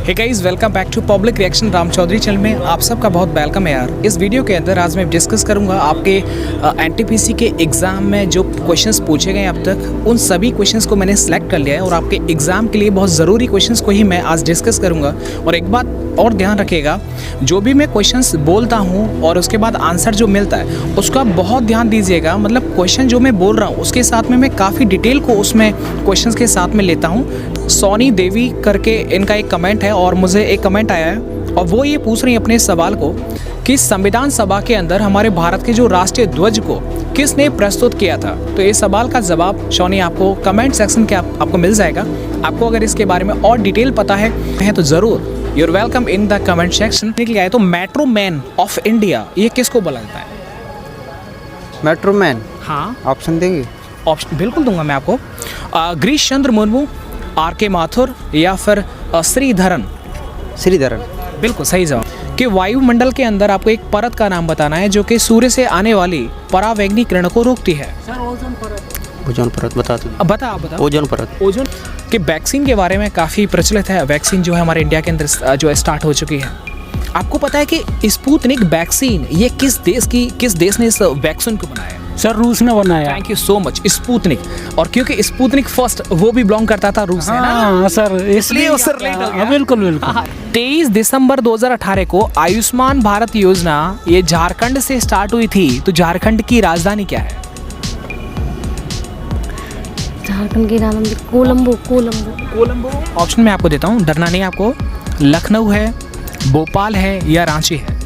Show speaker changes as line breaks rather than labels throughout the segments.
Hey guys, welcome back to public reaction Ram Chaudhary channel में आप सबका बहुत वेलकम है यार। इस वीडियो के अंदर आज मैं डिस्कस करूंगा आपके एनटीपीसी के एग्ज़ाम में जो क्वेश्चंस पूछे गए अब तक, उन सभी क्वेश्चंस को मैंने सेलेक्ट कर लिया है और आपके एग्ज़ाम के लिए बहुत ज़रूरी क्वेश्चंस को ही मैं आज डिस्कस करूँगा। और एक बात और ध्यान रखिएगा, जो भी मैं क्वेश्चंस बोलता हूँ और उसके बाद आंसर जो मिलता है उसका बहुत ध्यान दीजिएगा। मतलब क्वेश्चन जो मैं बोल रहा हूँ उसके साथ में मैं काफ़ी डिटेल को उसमें क्वेश्चंस के साथ में लेता हूँ। सोनी देवी करके इनका एक कमेंट है और मुझे एक कमेंट आया है और वो ये पूछ रही है अपने सवाल को कि संविधान सभा के अंदर हमारे भारत के जो राष्ट्रीय ध्वज को किसने प्रस्तुत किया था। तो इस सवाल का जवाब सोनी आपको कमेंट सेक्शन के आपको मिल जाएगा। आपको अगर इसके बारे में और डिटेल पता है तो ज़रूर your welcome in the comment section. निकल गया है तो मेट्रो मैन ऑफ इंडिया ये किसको बोला जाता है?
मेट्रो मैन,
हाँ
ऑप्शन देंगे?
ऑप्शन बिल्कुल दूंगा मैं आपको। गिरीश चंद्र मुर्मू, आर.के. माथुर या फिर श्रीधरन?
श्रीधरन।
बिल्कुल सही जवाब। कि वायुमंडल के अंदर आपको एक परत का नाम बताना है जो कि सूर्य से आने वाली परावैंगनी किरण को रोकती है।
ओजोन परत बता दो।
अब बता
ओजोन परत।
ओजोन के वैक्सीन के बारे में काफ़ी प्रचलित है। वैक्सीन जो है हमारे इंडिया के अंदर जो स्टार्ट हो चुकी है। आपको पता है कि स्पुतनिक वैक्सीन ये किस देश ने इस वैक्सीन को बनाया?
सर रूस ने बनाया।
Thank you so much. Sputnik, और क्योंकि स्पुतनिक फर्स्ट वो भी बिलोंग करता था रूस से ना।
हाँ सर, इसलिए
उससे रिलेट हो गया।
बिल्कुल।
23 दिसंबर 2018 को आयुष्मान भारत योजना ये झारखंड से स्टार्ट हुई थी। तो झारखंड की राजधानी क्या है?
झारखंड की राजधानी कोलंबो।
ऑप्शन मैं आपको देता हूँ, डरना नहीं आपको। लखनऊ है, भोपाल है या रांची है?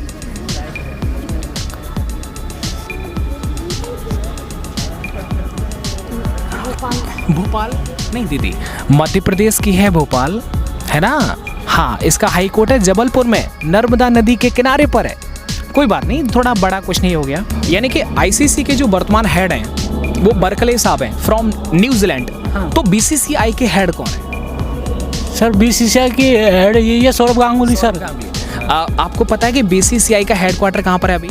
भोपाल नहीं दीदी, मध्य प्रदेश की है भोपाल, है ना। हाँ, इसका हाई कोर्ट है जबलपुर में, नर्मदा नदी के किनारे पर है। कोई बात नहीं, थोड़ा बड़ा कुछ नहीं हो गया। यानी कि आईसीसी के जो वर्तमान हेड हैं वो बर्कले साहब हैं फ्रॉम न्यूजीलैंड। हाँ। तो बीसीसीआई के हेड कौन है?
सर बीसीसीआई की हेड ये सौरभ गांगुली सर।
आपको पता है कि बीसीसीआई का हेडक्वार्टर कहाँ पर है अभी?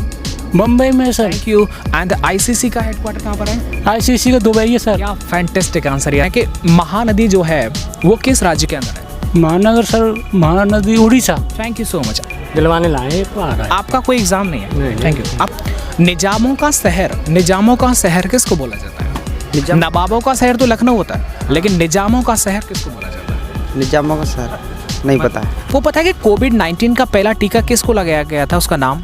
मुंबई में sir.
Thank you. And ICC का हेडक्वार्टर कहाँ पर है?
आईसीसी का दुबई है सर।
क्या फैंटास्टिक आंसर है कि महानदी जो है वो किस राज्य के अंदर है?
महानगर sir, Mahanadi Orissa.
Thank you so much.
दिलवाने लाए
आपका कोई एग्जाम नहीं है?
नहीं।
Thank you. आप निजामों का शहर किसको बोला जाता है? नवाबों का शहर तो लखनऊ होता है, लेकिन निजामों का शहर किसको बोला जाता है?
निजामों का शहर नहीं पता है।
वो पता है कि कोविड-19 का पहला टीका किसको लगाया गया था, उसका नाम?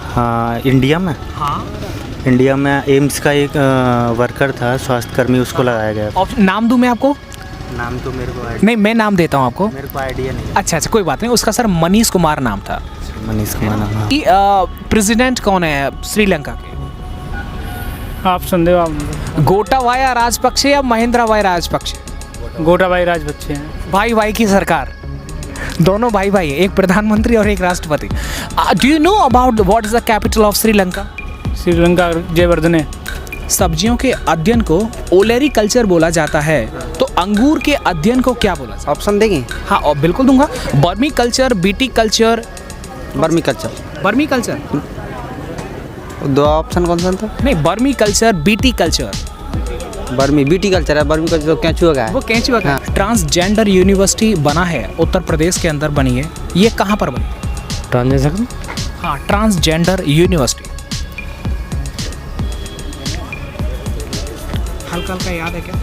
हाँ, इंडिया में।
हाँ,
इंडिया में एम्स का एक वर्कर था, स्वास्थ्यकर्मी, उसको लगाया गया।
नाम दूं मैं आपको?
नाम तो मेरे को
नहीं, मैं नाम देता हूँ आपको।
मेरे को आइडिया नहीं।
अच्छा, कोई बात नहीं। उसका सर मनीष कुमार नाम था।
मनीष कुमार नाम।
प्रेसिडेंट कौन है श्रीलंका के?
आप संदेह आप
गोटाबाया राजपक्षे या महिंद्राबाई राजपक्षे?
गोटाबाई राजपक्षे हैं।
भाई की सरकार, दोनों भाई है, एक प्रधानमंत्री और एक राष्ट्रपति। Do you know about what is the capital of Sri Lanka?
Sri Lanka Jayewardene.
सब्जियों के अध्ययन को ओलेरी कल्चर बोला जाता है, तो अंगूर के अध्ययन को क्या बोला जाता है?
ऑप्शन देंगे?
हाँ, और बिल्कुल दूंगा। बर्मी कल्चर, बीटी कल्चर?
बर्मी कल्चर।
बर्मी कल्चर।
दो ऑप्शन कौन सा था?
नहीं, बर्मी कल्चर, बीटी कल्चर।
बर्मी बीटी कल्चर है। बर्मी कल्चर तो कैंचुआ का है।
वो कैंचुआ का।
हाँ।
ट्रांसजेंडर यूनिवर्सिटी बना है, उत्तर प्रदेश के अंदर बनी है। ये कहाँ पर बनी?
ट्रांसजेंडर।
हाँ, ट्रांसजेंडर यूनिवर्सिटी। हल्का याद है क्या?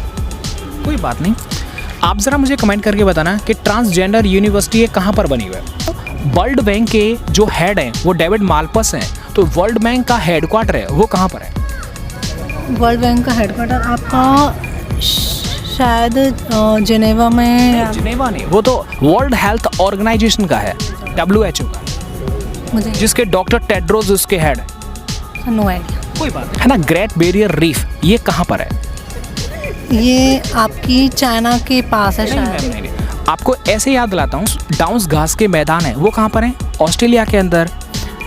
कोई बात नहीं। आप जरा मुझे कमेंट करके बताना कि ट्रांसजेंडर यूनिवर्सिटी ये कहाँ पर बनी हुई है। वर्ल्ड बैंक के जो हेड हैं वो डेविड माल्पस हैं, तो वर्ल्ड बैंक का हेडक्वार्टर है वो कहाँ पर है?
वर्ल्ड बैंक का हेडक्वार्टर आपका शायद जिनेवा में।
जिनेवा नहीं, वो तो वर्ल्ड हेल्थ ऑर्गेनाइजेशन का है, WHO का,
मुझे
जिसके डॉक्टर टेड्रोस उसके हेड है।
No idea.
कोई बात नहीं, है ना। ग्रेट बैरियर रीफ ये कहाँ पर है?
ये आपकी चाइना के पास है शायद।
नहीं। आपको ऐसे याद दिलाता हूँ, डाउन्स घास के मैदान है वो कहाँ पर है? ऑस्ट्रेलिया के अंदर।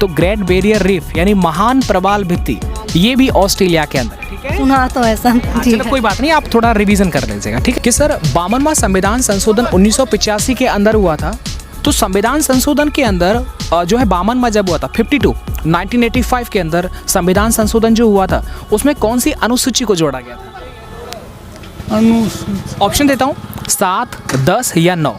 तो ग्रेट बैरियर रीफ यानी महान प्रवाल भित्ति ये भी ऑस्ट्रेलिया के अंदर है। ठीक है,
सुना तो ऐसा।
चलो कोई बात नहीं, आप थोड़ा रिवीजन कर लीजिएगा। ठीक है कि सर 52वां संविधान संशोधन 1985 के अंदर हुआ था। तो संविधान संशोधन के अंदर जो है 52वां जब हुआ था 1985 के अंदर संविधान संशोधन जो हुआ था उसमें कौन सी अनुसूची को जोड़ा गया था? ऑप्शन देता हूँ, 7, 10 या 9।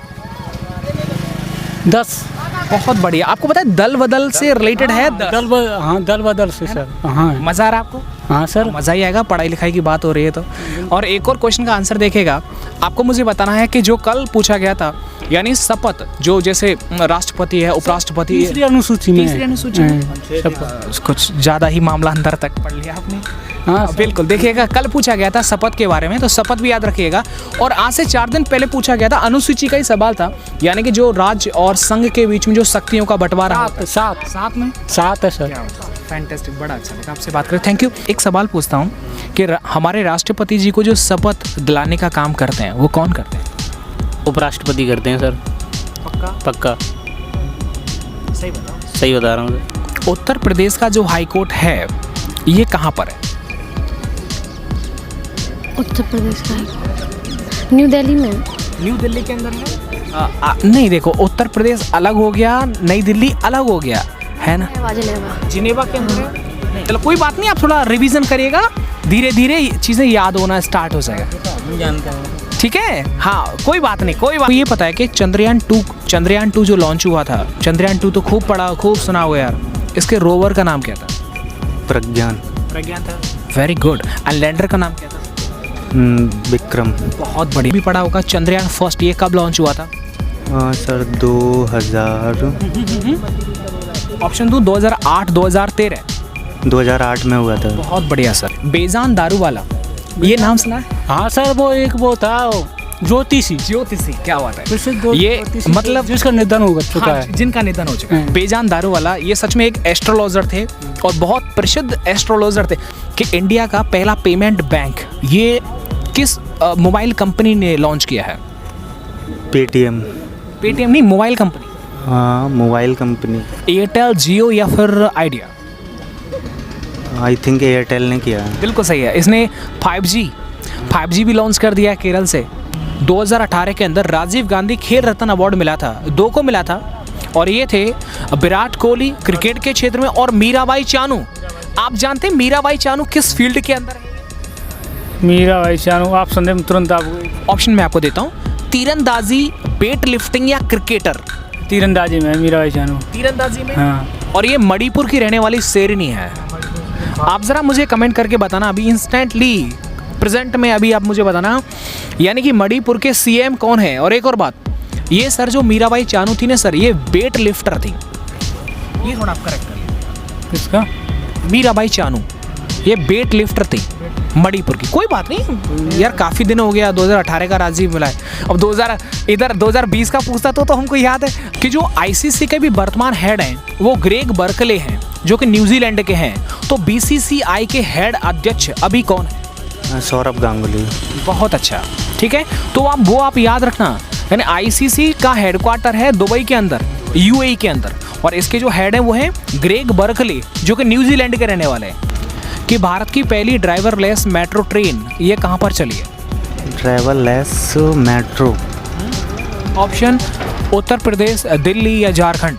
10।
बहुत बढ़िया। आपको पता है दल बदल से रिलेटेड है
दल बदल से सर। हाँ
मज़ा आ रहा है आपको?
हाँ सर।
मज़ा ही आएगा, पढ़ाई लिखाई की बात हो रही है तो। और एक और क्वेश्चन का आंसर देखेगा, आपको मुझे बताना है कि जो कल पूछा गया था, यानी शपथ, जो जैसे राष्ट्रपति है, उपराष्ट्रपति,
तीसरी अनुसूची में।
तीसरी अनुसूची में कुछ ज़्यादा ही मामला अंदर तक पढ़ लिया आपने। हाँ बिल्कुल, देखिएगा कल पूछा गया था शपथ के बारे में, तो शपथ भी याद रखिएगा। और आज से 4 दिन पहले पूछा गया था, अनुसूची का ही सवाल था, यानी कि जो राज्य और संघ के बीच में जो शक्तियों का बंटवारा होता है।
7 है सर।
फैंटास्टिक, बड़ा अच्छा लगा आपसे बात करें, थैंक यू। एक सवाल पूछता हूँ कि हमारे राष्ट्रपति जी को जो शपथ दिलाने का काम करते हैं वो कौन करते हैं?
उपराष्ट्रपति करते हैं सर। पक्का
सही बताओ।
सही बता रहा हूँ सर।
उत्तर प्रदेश का जो हाई कोर्ट है ये कहाँ पर है?
उत्तर प्रदेश का न्यू दिल्ली में।
न्यू दिल्ली के अंदर है? नहीं, देखो उत्तर प्रदेश अलग हो गया, नई दिल्ली अलग हो गया, है ना? जिनेवा के अंदर है। चलो कोई बात नहीं, आप थोड़ा रिवीजन करिएगा, धीरे धीरे चीज़ें याद होना स्टार्ट हो जाएगा, ठीक है? हाँ कोई बात नहीं, कोई बात। ये पता है कि चंद्रयान 2 जो लॉन्च हुआ था, चंद्रयान 2 तो खूब पढ़ा, खूब सुना हुआ यार, इसके रोवर का नाम क्या था?
प्रज्ञान
था। Very good. एंड लैंडर का नाम क्या था?
विक्रम।
बहुत बढ़िया। भी पढ़ा होगा चंद्रयान फर्स्ट, ये कब लॉन्च हुआ था?
सर 2000।
ऑप्शन 2 2008, 2013।
2008 में हुआ था।
बहुत बढ़िया सर। बेजान दारू वाला, ये नाम सुना है?
हाँ सर, वो था ज्योतिषी।
क्या बात है? ये मतलब
जिसका निधन हो चुका है।
जिनका निधन हो चुका है। बेजान दारू वाला, ये सच में एक एस्ट्रोलॉजर थे और बहुत प्रसिद्ध एस्ट्रोलॉजर थे। कि इंडिया का पहला पेमेंट बैंक ये किस मोबाइल कंपनी ने लॉन्च किया है?
पेटीएम
नहीं, मोबाइल कंपनी।
हाँ मोबाइल कंपनी।
एयरटेल, जियो या फिर आइडिया?
आई थिंक एयरटेल ने किया है।
बिल्कुल सही है। इसने 5G भी लॉन्च कर दिया केरल से। 2018 के अंदर राजीव गांधी खेल रत्न अवार्ड मिला था, 2 को मिला था, और ये थे विराट कोहली क्रिकेट के क्षेत्र में और मीराबाई चानू। आप जानते हैं मीराबाई चानू किस फील्ड के अंदर है?
मीराबाई चानू, आप संदेह में तुरंत आपको
ऑप्शन मैं आपको देता हूँ, तीरंदाजी, वेट लिफ्टिंग या क्रिकेटर?
तीरंदाजी में मीराबाई चानू।
तीरंदाजी में?
हाँ।
और ये मणिपुर की रहने वाली शेरनी है। आप ज़रा मुझे कमेंट करके बताना अभी इंस्टेंटली, प्रेजेंट में अभी आप मुझे बताना, यानी कि मणिपुर के सीएम कौन है। और एक और बात, ये सर जो मीराबाई चानू थी ना सर, ये वेट लिफ्टर थी। ये थोड़ा आप करेक्ट करिए।
किसका?
मीराबाई चानू, ये वेट लिफ्टर थी मणिपुर की। कोई बात नहीं यार, काफ़ी दिन हो गया, 2018 का राजीव मिला है। अब 2020 का पूछता तो हमको याद है कि जो आईसीसी के भी वर्तमान हेड हैं वो ग्रेग बर्कले हैं, जो कि न्यूजीलैंड के हैं। तो बीसीसीआई के हेड अध्यक्ष अभी कौन है?
सौरभ गांगुली।
बहुत अच्छा, ठीक है। तो आप याद रखना, यानी आईसीसी का हेडक्वार्टर है दुबई के अंदर, यूएई के अंदर, और इसके जो हेड हैं वो हैं ग्रेग बर्कले, जो कि न्यूजीलैंड के रहने वाले हैं। कि भारत की पहली ड्राइवरलेस मेट्रो ट्रेन ये कहाँ पर चली है?
Driverless metro.
Option Uttar Pradesh, Delhi या झारखंड?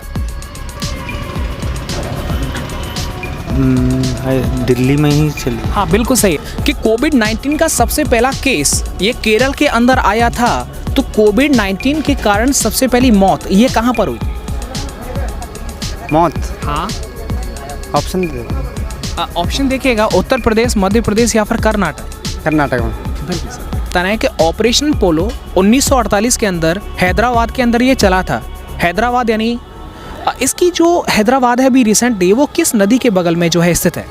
दिल्ली में ही चली।
हाँ बिल्कुल सही है। कि कोविड-19 का सबसे पहला केस ये केरल के अंदर आया था, तो कोविड-19 के कारण सबसे पहली मौत ये कहाँ पर हुई?
मौत?
हाँ
ऑप्शन
ऑप्शन देखिएगा, उत्तर प्रदेश, मध्य प्रदेश या फिर कर्नाटक?
कर्नाटक में।
बिल्कुल सर। बताना है कि ऑपरेशन पोलो 1948 के अंदर हैदराबाद के अंदर ये चला था। हैदराबाद यानी इसकी जो हैदराबाद है अभी रिसेंटली, वो किस नदी के बगल में जो है स्थित है?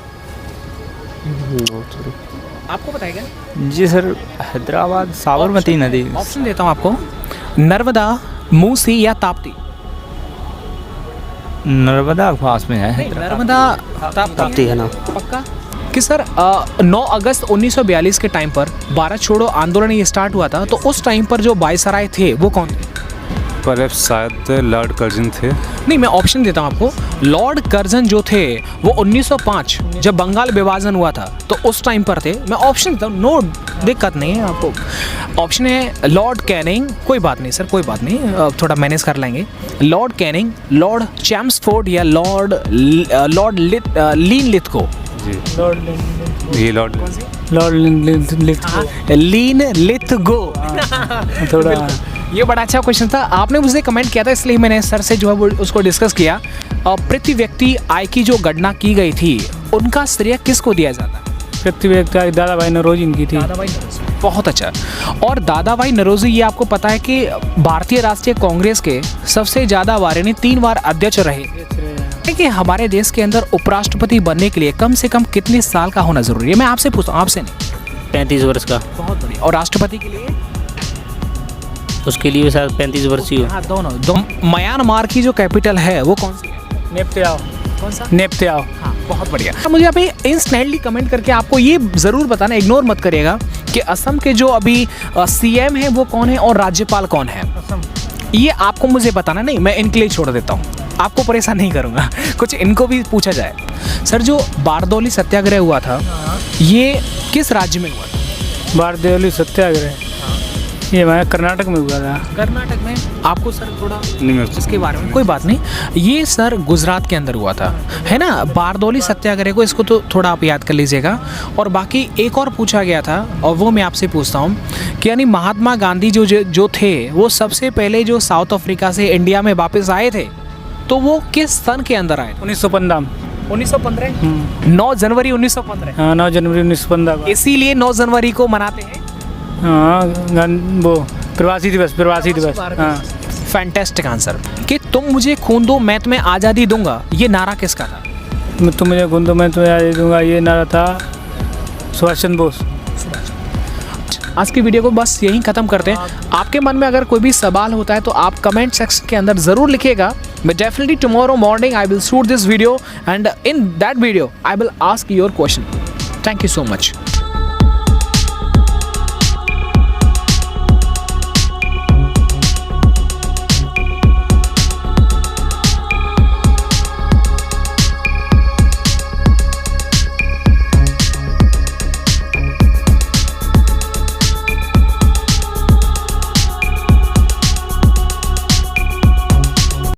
आपको बताएगा?
जी सर, हैदराबाद साबरमती नदी।
ऑप्शन देता हूँ आपको, नर्मदा, मूसी या ताप्ती?
नर्मदा पास में है।
नर्मदा
ताप्ती है ना?
पक्का? कि सर 9 अगस्त 1942 के टाइम पर भारत छोड़ो आंदोलन ये स्टार्ट हुआ था, तो उस टाइम पर जो वायसराय थे वो कौन थे?
पर शायद लॉर्ड कर्जन थे।
नहीं, मैं ऑप्शन देता हूँ आपको। लॉर्ड कर्जन जो थे वो 1905 जब बंगाल विभाजन हुआ था तो उस टाइम पर थे। मैं ऑप्शन देता हूँ, नो दिक्कत नहीं है आपको। ऑप्शन है लॉर्ड कैनिंग, कोई बात नहीं सर, कोई बात नहीं, थोड़ा मैनेज कर लेंगे। लॉर्ड कैनिंग, लॉर्ड चैम्सफोर्ड या लॉर्ड लीन लिथगो?
ये लॉर्ड
लीन लिथगो।
लीन लिथगो।
थोड़ा
ये बड़ा अच्छा क्वेश्चन था, आपने मुझे कमेंट किया था इसलिए मैंने सर से जो है वो उसको डिस्कस किया। प्रति व्यक्ति आय की जो गणना की गई थी उनका श्रेय किसको दिया जाता है?
पृथ्वी व्यक्ति दादा भाई नरोजी इनकी थी।
दादा भाई नरोजी, बहुत अच्छा। और दादा भाई नरोजी, ये आपको पता है कि भारतीय राष्ट्रीय कांग्रेस के सबसे ज़्यादा बार यानी 3 बार अध्यक्ष रहे। कि हमारे देश के अंदर उपराष्ट्रपति बनने के लिए कम से कम कितने साल का होना जरूरी है? मैं आपसे पूछता हूँ, आपसे नहीं।
35 वर्ष का।
बहुत बढ़िया। और राष्ट्रपति के लिए?
उसके लिए भी शायद 35 वर्ष ही हो।
हाँ, दोनों। म्यांमार की जो कैपिटल है वो कौन सी है?
नेप्त्याओ।
कौन सा?
नेप्त्याओ।
हाँ, बहुत बढ़िया। मुझे अभी इंस्टेंटली कमेंट करके आपको ये ज़रूर बताना, इग्नोर मत करिएगा कि असम के जो अभी सीएम है वो कौन है और राज्यपाल कौन है। ये आपको मुझे बताना नहीं, मैं इनके लिए छोड़ देता हूँ, आपको परेशान नहीं करूँगा। कुछ इनको भी पूछा जाए। सर, जो बारदौली सत्याग्रह हुआ था ये किस राज्य में हुआ था?
बारदौली सत्याग्रह ये हमारे कर्नाटक में हुआ था।
कर्नाटक में? आपको सर थोड़ा
नहीं,
इसके बारे में कोई बात नहीं। ये सर गुजरात के अंदर हुआ था, है ना, बारदौली सत्याग्रह को। इसको तो थोड़ा आप याद कर लीजिएगा। और बाकी एक और पूछा गया था और वो मैं आपसे पूछता हूँ कि यानी महात्मा गांधी जो थे वो सबसे पहले जो साउथ अफ्रीका से इंडिया में वापस आए थे तो वो किस सन के अंदर आए?
1915।
1915? 9 जनवरी 1915।
हाँ, 9 जनवरी 1915।
इसीलिए 9 जनवरी को मनाते हैं।
हाँ, वो प्रवासी दिवस। हाँ।
Fantastic answer. कि तुम मुझे खून दो मैं तुम्हें आज़ादी दूंगा, ये नारा किसका था?
तुम मुझे खून दो मैं तुम्हें आज़ादी दूंगा, ये नारा था सुभाष चंद्र बोस।
आज की वीडियो को बस यहीं ख़त्म करते हैं। आपके मन में अगर कोई भी सवाल होता है तो आप कमेंट सेक्शन के अंदर ज़रूर लिखिएगा। मैं definitely tomorrow morning I will shoot this video and in that video I will ask your question. Thank you so much.